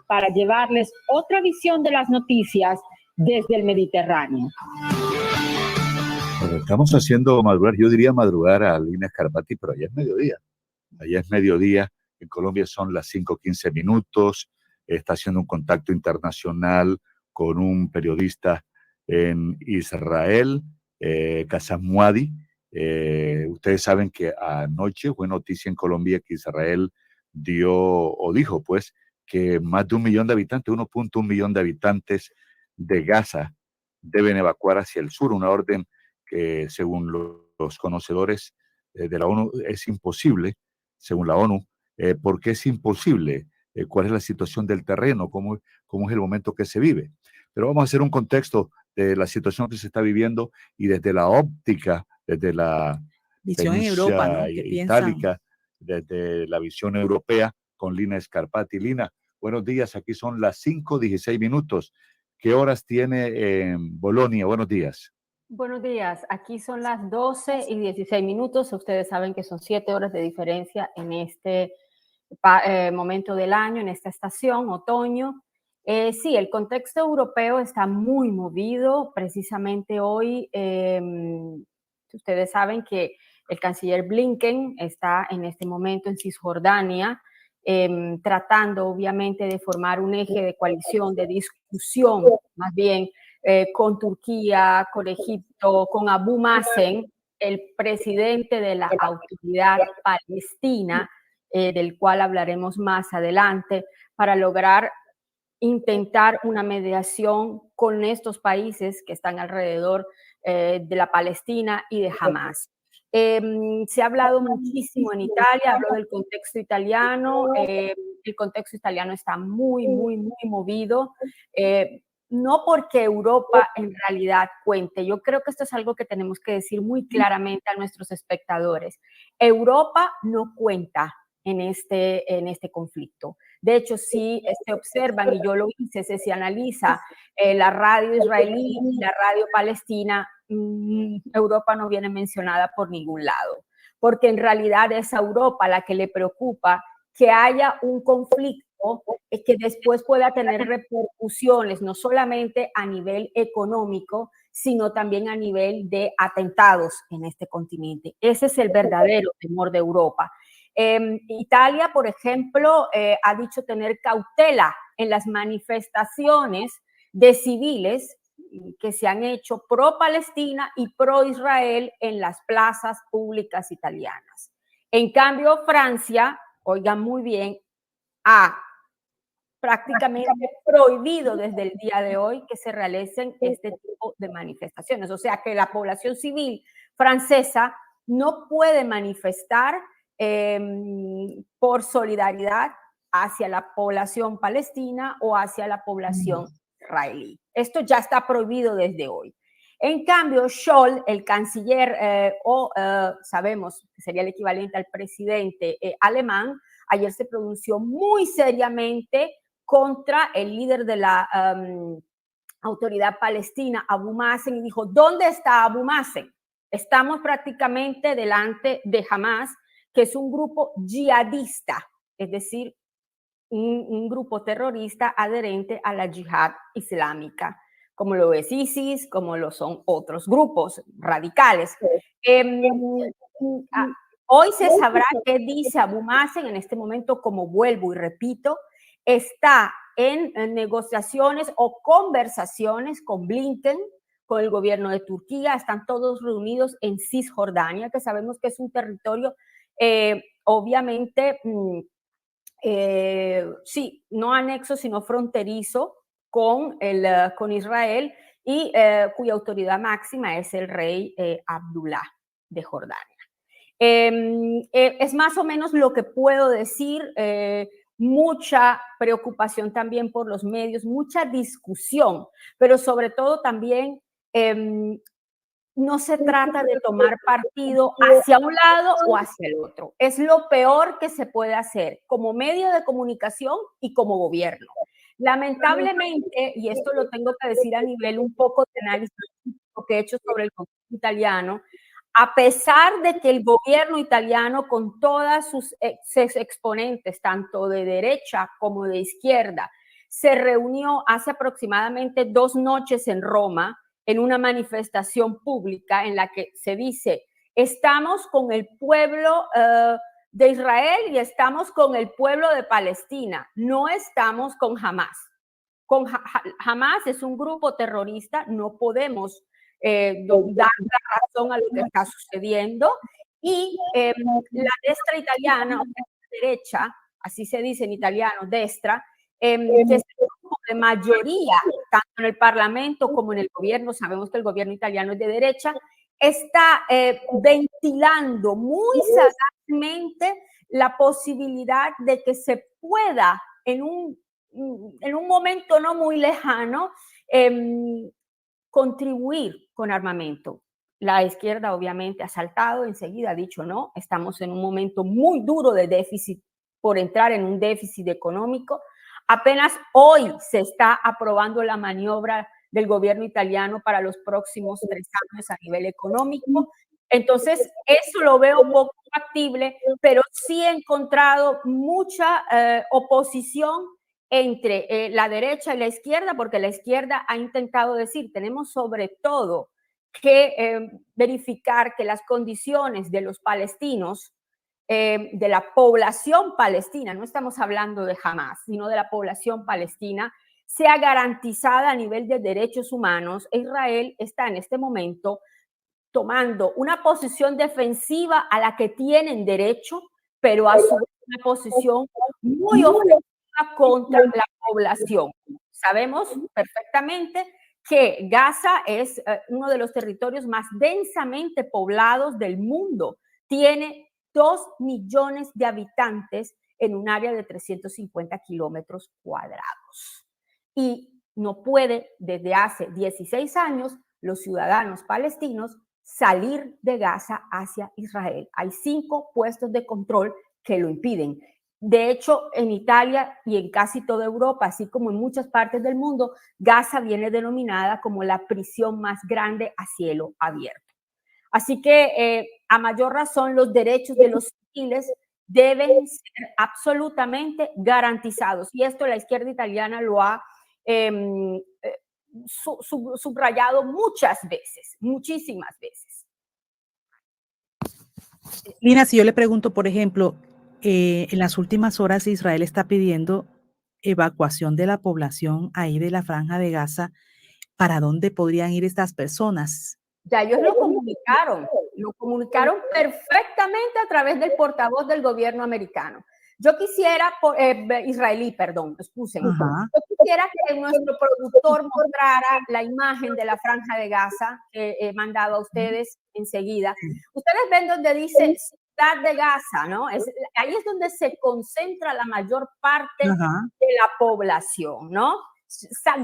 para llevarles otra visión de las noticias desde el Mediterráneo. Bueno, estamos haciendo madrugar, yo diría madrugar a Lina Scarpati, pero allá es mediodía. Allá es mediodía, en Colombia son las 5:15 minutos, está haciendo un contacto internacional con un periodista en Israel, Qassam Muadi. Ustedes saben que anoche fue noticia en Colombia que Israel dio, o dijo pues, que más de 1 millón de habitantes, 1.1 millón de habitantes de Gaza deben evacuar hacia el sur, una orden que según los conocedores de la ONU es imposible, según la ONU. ¿Por qué es imposible? ¿Cuál es la situación del terreno? ¿Cómo es el momento que se vive? Pero vamos a hacer un contexto de la situación que se está viviendo y desde la óptica, desde la visión en Europa, ¿no? ¿Qué itálica, desde la visión europea, con Lina Scarpati. Lina, buenos días, aquí son las 5:16 minutos. ¿Qué horas tiene en Bolonia? Buenos días. Buenos días, aquí son las 12:16 minutos. Ustedes saben que son 7 horas de diferencia en este momento del año, en esta estación, otoño. Sí, el contexto europeo está muy movido. Precisamente hoy, ustedes saben que el canciller Blinken está en este momento en Cisjordania, tratando obviamente de formar un eje de coalición, de discusión, más bien, con Turquía, con Egipto, con Abu Mazen, el presidente de la Autoridad Palestina, del cual hablaremos más adelante, para lograr intentar una mediación con estos países que están alrededor de la Palestina y de Hamas. Se ha hablado muchísimo en Italia, habló del contexto italiano. El contexto italiano está muy movido. No porque Europa en realidad cuente. Yo creo que esto es algo que tenemos que decir muy claramente a nuestros espectadores. Europa no cuenta en este conflicto. De hecho, si se observan, y yo lo hice, se analiza la radio israelí y la radio palestina, Europa no viene mencionada por ningún lado, porque en realidad es a Europa la que le preocupa que haya un conflicto que después pueda tener repercusiones, no solamente a nivel económico, sino también a nivel de atentados en este continente. Ese es el verdadero temor de Europa. Italia, por ejemplo, ha dicho tener cautela en las manifestaciones de civiles que se han hecho pro-Palestina y pro-Israel en las plazas públicas italianas. En cambio, Francia, oigan muy bien, ha prácticamente prohibido desde el día de hoy que se realicen este tipo de manifestaciones. O sea que la población civil francesa no puede manifestar por solidaridad hacia la población palestina o hacia la población israelí. Esto ya está prohibido desde hoy. En cambio, Scholz, el canciller, sabemos que sería el equivalente al presidente alemán, ayer se pronunció muy seriamente contra el líder de la autoridad palestina, Abu Mazen, y dijo, ¿dónde está Abu Mazen? Estamos prácticamente delante de Hamas, que es un grupo yihadista, es decir, un grupo terrorista adherente a la yihad islámica, como lo es ISIS, como lo son otros grupos radicales. Hoy se sabrá qué dice Abu Mazen en este momento, como vuelvo y repito, está en negociaciones o conversaciones con Blinken, con el gobierno de Turquía, están todos reunidos en Cisjordania, que sabemos que es un territorio obviamente, sí, no anexo, sino fronterizo con Israel y cuya autoridad máxima es el rey Abdullah de Jordania. Es más o menos lo que puedo decir. Mucha preocupación también por los medios, mucha discusión, pero sobre todo también no se trata de tomar partido hacia un lado o hacia el otro. Es lo peor que se puede hacer como medio de comunicación y como gobierno. Lamentablemente, y esto lo tengo que decir a nivel un poco de análisis que he hecho sobre el conflicto italiano, A pesar de que el gobierno italiano, con todas sus exponentes, tanto de derecha como de izquierda, se reunió hace aproximadamente 2 noches en Roma en una manifestación pública en la que se dice: estamos con el pueblo de Israel y estamos con el pueblo de Palestina, no estamos con Hamás. Hamás es un grupo terrorista, no podemos dar la razón a lo que está sucediendo, y la destra italiana, o sea, la derecha, así se dice en italiano, destra, que es el grupo de mayoría, tanto en el Parlamento como en el gobierno, sabemos que el gobierno italiano es de derecha, está ventilando muy sagazmente la posibilidad de que se pueda en un momento no muy lejano contribuir con armamento. La izquierda obviamente ha saltado enseguida, ha dicho no, estamos en un momento muy duro de déficit, por entrar en un déficit económico. Apenas hoy se está aprobando la maniobra del gobierno italiano para los próximos 3 años a nivel económico. Entonces, eso lo veo poco factible, pero sí he encontrado mucha oposición entre la derecha y la izquierda, porque la izquierda ha intentado decir, tenemos sobre todo que verificar que las condiciones de los palestinos, de la población palestina, no estamos hablando de Hamás, sino de la población palestina, sea garantizada a nivel de derechos humanos. Israel está en este momento tomando una posición defensiva a la que tienen derecho, pero a su vez una posición muy ofensiva contra la población. Sabemos perfectamente que Gaza es uno de los territorios más densamente poblados del mundo. Tiene 2 millones de habitantes en un área de 350 kilómetros cuadrados. Y no puede, desde hace 16 años, los ciudadanos palestinos salir de Gaza hacia Israel. Hay 5 puestos de control que lo impiden. De hecho, en Italia y en casi toda Europa, así como en muchas partes del mundo, Gaza viene denominada como la prisión más grande a cielo abierto. Así que, a mayor razón, los derechos de los civiles deben ser absolutamente garantizados. Y esto la izquierda italiana lo ha subrayado muchas veces, muchísimas veces. Lina, si yo le pregunto, por ejemplo, en las últimas horas Israel está pidiendo evacuación de la población ahí de la Franja de Gaza, ¿para dónde podrían ir estas personas? Ya ellos lo comunicaron perfectamente a través del portavoz del gobierno americano. Yo quisiera, israelí, perdón, excusen. Yo quisiera que nuestro productor mostrara la imagen de la Franja de Gaza que he mandado a ustedes enseguida. Ustedes ven donde dice Ciudad de Gaza, ¿no? Ahí es donde se concentra la mayor parte de la población, ¿no?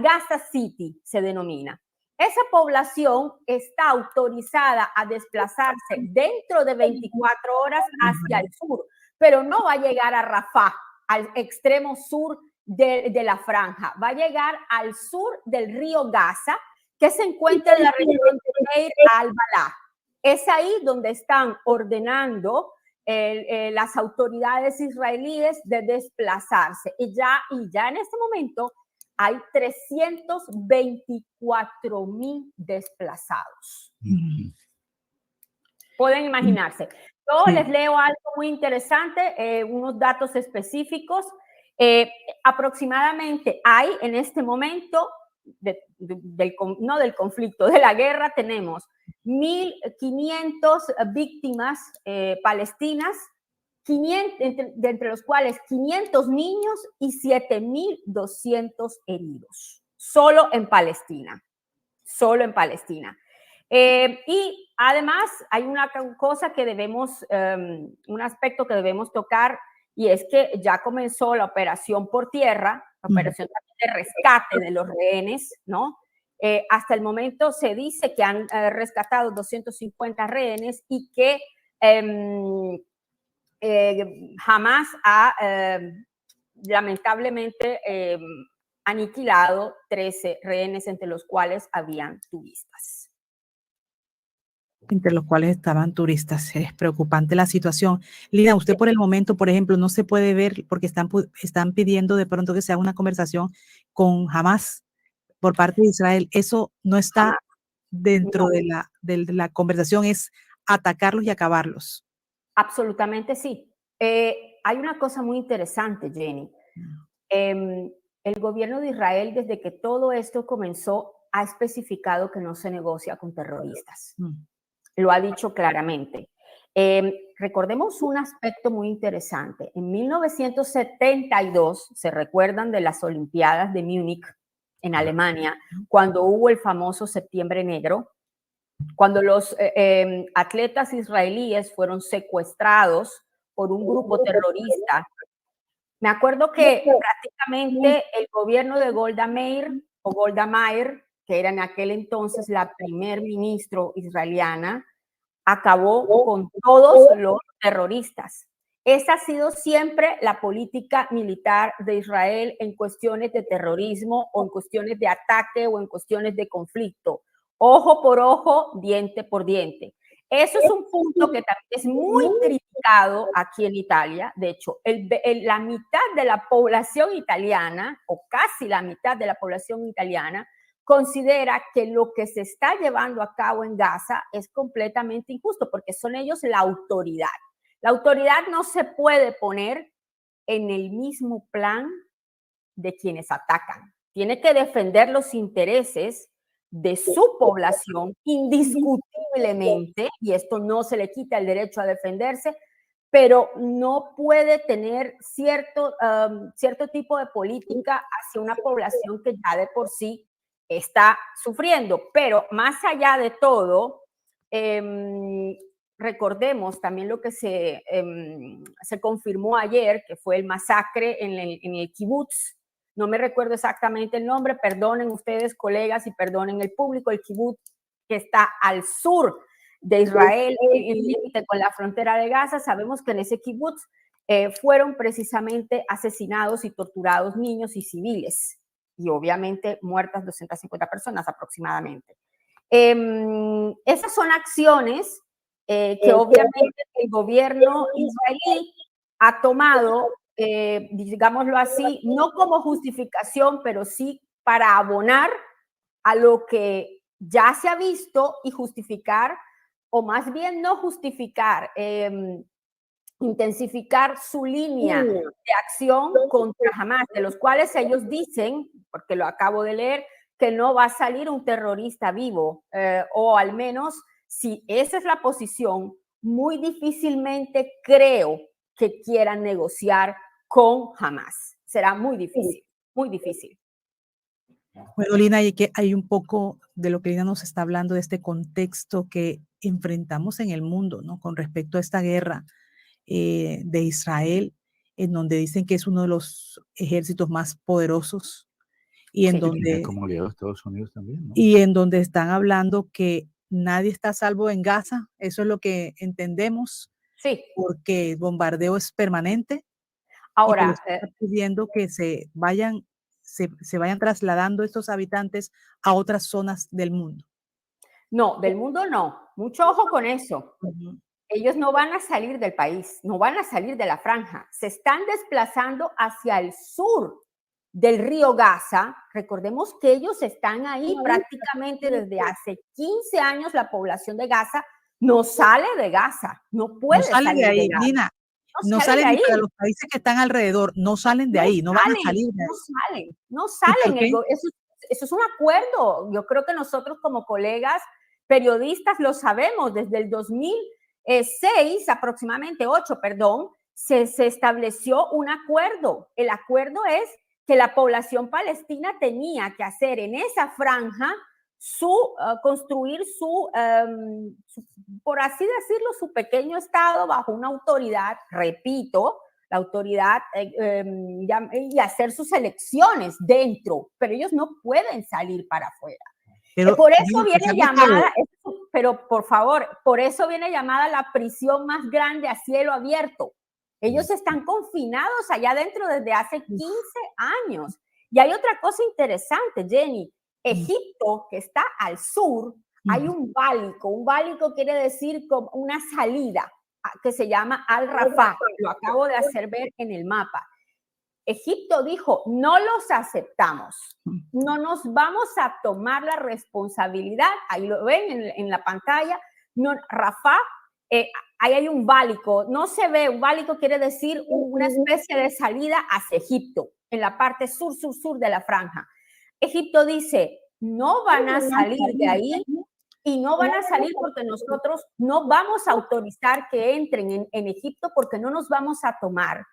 Gaza City se denomina. Esa población está autorizada a desplazarse dentro de 24 horas hacia el sur, pero no va a llegar a Rafah, al extremo sur de la franja. Va a llegar al sur del río Gaza, que se encuentra en la región de Deir al-Balah. Es ahí donde están ordenando las autoridades israelíes de desplazarse. Y ya en este momento hay 324,000 desplazados. Pueden imaginarse. Yo les leo algo muy interesante, unos datos específicos. Aproximadamente hay en este momento, no del conflicto, de la guerra, tenemos 1.500 víctimas palestinas, entre los cuales 500 niños y 7.200 heridos, solo en Palestina. Y además hay una cosa que debemos, un aspecto que debemos tocar, y es que ya comenzó la operación por tierra, la operación de rescate de los rehenes, ¿no? Hasta el momento se dice que han rescatado 250 rehenes y que Hamás ha lamentablemente aniquilado 13 rehenes, entre los cuales habían turistas. entre los cuales estaban turistas. Es preocupante la situación. Lina, usted por el momento, por ejemplo, no se puede ver porque están pidiendo de pronto que se haga una conversación con Hamas por parte de Israel. Eso no está dentro No, de la conversación, es atacarlos y acabarlos. absolutamente sí. Hay una cosa muy interesante, Jenny. El gobierno de Israel, desde que todo esto comenzó, ha especificado que no se negocia con terroristas. Lo ha dicho claramente. Recordemos un aspecto muy interesante. En 1972, se recuerdan de las Olimpiadas de Múnich en Alemania, cuando hubo el famoso Septiembre Negro, cuando los atletas israelíes fueron secuestrados por un grupo terrorista. Me acuerdo que prácticamente el gobierno de Golda Meir, que era en aquel entonces la primer ministro israeliana, acabó con todos los terroristas. Esa ha sido siempre la política militar de Israel en cuestiones de terrorismo o en cuestiones de ataque o en cuestiones de conflicto. Ojo por ojo, diente por diente. Eso es un punto que también es muy criticado aquí en Italia. De hecho, la mitad de la población italiana, o casi la mitad de la población italiana, considera que lo que se está llevando a cabo en Gaza es completamente injusto, porque son ellos la autoridad. La autoridad no se puede poner en el mismo plan de quienes atacan. Tiene que defender los intereses de su población indiscutiblemente, y esto no se le quita el derecho a defenderse, pero no puede tener cierto tipo de política hacia una población que ya de por sí está sufriendo. Pero más allá de todo, recordemos también lo que se confirmó ayer, que fue el masacre en el kibutz. No me recuerdo exactamente el nombre, perdonen ustedes, colegas, y perdonen el público, el kibutz que está al sur de Israel, en el límite con la frontera de Gaza. Sabemos que en ese kibutz fueron precisamente asesinados y torturados niños y civiles, y obviamente muertas 250 personas aproximadamente. Esas son acciones que obviamente el gobierno israelí ha tomado, digámoslo así, no como justificación, pero sí para abonar a lo que ya se ha visto y justificar, o más bien no justificar, intensificar su línea de acción contra Hamas, de los cuales ellos dicen, porque lo acabo de leer, que no va a salir un terrorista vivo, o al menos, si esa es la posición, muy difícilmente creo que quieran negociar con Hamas. Será muy difícil, muy difícil. Bueno, Lina, y que hay un poco de lo que Lina nos está hablando, de este contexto que enfrentamos en el mundo, ¿no? Con respecto a esta guerra de Israel, en donde dicen que es uno de los ejércitos más poderosos y en, donde, como aliado de Estados Unidos también, ¿no? Y en donde están hablando que nadie está a salvo en Gaza. Eso es lo que entendemos. Sí. Porque el bombardeo es permanente. Ahora, y está pidiendo que se vayan trasladando estos habitantes a otras zonas del mundo. No, del mundo no. Mucho ojo con eso. Ellos no van a salir del país, no van a salir de la franja. Se están desplazando hacia el sur del río Gaza. Recordemos que ellos están ahí prácticamente desde hace 15 años. La población de Gaza no sale de Gaza, no puede salir de ahí, de Gaza. Nina. No salen ni para los países que están alrededor, no salen de ahí, no van a salir de ahí. No salen. Eso es un acuerdo. Yo creo que nosotros como colegas periodistas lo sabemos. Desde el 2006, aproximadamente 8, perdón, se estableció un acuerdo. El acuerdo es que la población palestina tenía que hacer en esa franja construir su, por así decirlo, su pequeño estado bajo una autoridad, repito, la autoridad, y hacer sus elecciones dentro, pero ellos no pueden salir para afuera. Pero, por eso viene llamada, pero por favor, por eso viene llamada la prisión más grande a cielo abierto. Ellos están confinados allá adentro desde hace 15 años. Y hay otra cosa interesante, Jenny. Egipto, que está al sur, Hay un válico quiere decir como una salida que se llama Al-Rafah, lo acabo de hacer ver en el mapa. Egipto dijo, no los aceptamos, no nos vamos a tomar la responsabilidad, ahí lo ven en la pantalla, no, Rafah, ahí hay un válico, no se ve, un válico quiere decir una especie de salida hacia Egipto, en la parte sur de la franja. Egipto dice, no van a salir de ahí y no van a salir porque nosotros no vamos a autorizar que entren en Egipto porque no nos vamos a tomar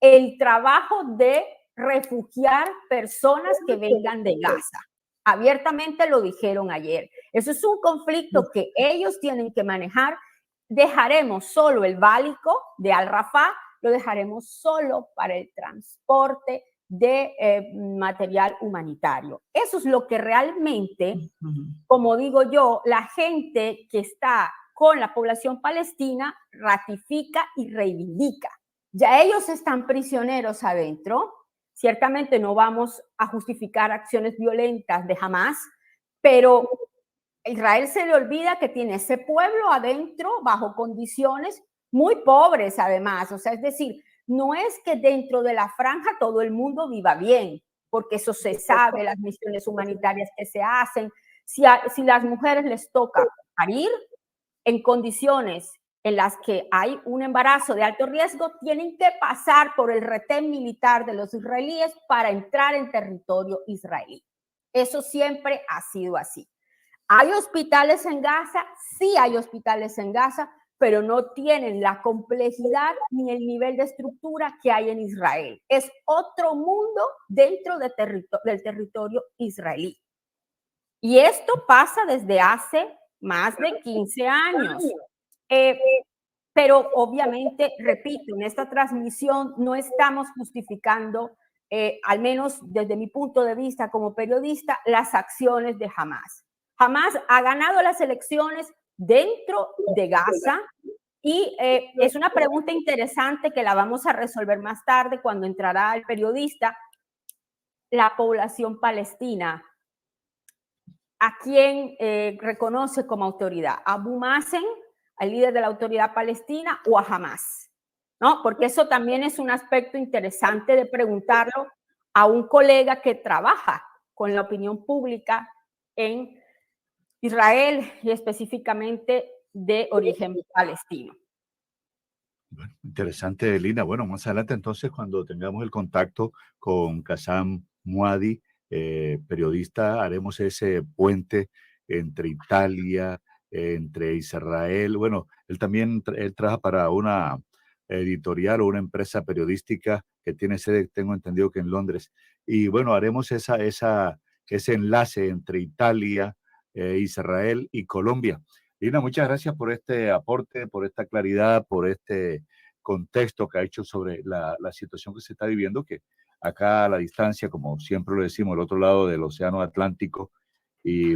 el trabajo de refugiar personas que vengan de Gaza. Abiertamente lo dijeron ayer. Eso es un conflicto que ellos tienen que manejar. Dejaremos solo el válico de Al-Rafah, lo dejaremos solo para el transporte de material humanitario. Eso es lo que realmente, como digo yo, la gente que está con la población palestina ratifica y reivindica. Ya ellos están prisioneros adentro. Ciertamente no vamos a justificar acciones violentas de Hamás, pero a Israel se le olvida que tiene ese pueblo adentro bajo condiciones muy pobres además. O sea, es decir, no es que dentro de la franja todo el mundo viva bien, porque eso se sabe, las misiones humanitarias que se hacen. Si las mujeres les toca parir en condiciones en las que hay un embarazo de alto riesgo, tienen que pasar por el retén militar de los israelíes para entrar en territorio israelí. Eso siempre ha sido así. ¿Hay hospitales en Gaza? Sí hay hospitales en Gaza, pero no tienen la complejidad ni el nivel de estructura que hay en Israel. Es otro mundo dentro del territorio israelí. Y esto pasa desde hace más de 15 años. Pero obviamente, repito, en esta transmisión no estamos justificando, al menos desde mi punto de vista como periodista, las acciones de Hamás. Hamás ha ganado las elecciones dentro de Gaza y es una pregunta interesante que la vamos a resolver más tarde cuando entrará el periodista. La población palestina, ¿a quién reconoce como autoridad? ¿A Abu Mazen, al líder de la autoridad palestina, o a Hamás? ¿No? Porque eso también es un aspecto interesante de preguntarlo a un colega que trabaja con la opinión pública en Israel y específicamente de origen palestino. Bueno, interesante, Lina. Bueno, más adelante entonces, cuando tengamos el contacto con Qassam Muadi, periodista, haremos ese puente entre Italia, entre Israel. Bueno, él también él trabaja para una editorial o una empresa periodística que tiene sede, tengo entendido que en Londres. Y bueno, haremos ese enlace entre Italia, Israel y Colombia. Lina, muchas gracias por este aporte, por esta claridad, por este contexto que ha hecho sobre la situación que se está viviendo, que acá a la distancia, como siempre lo decimos, al otro lado del Océano Atlántico, y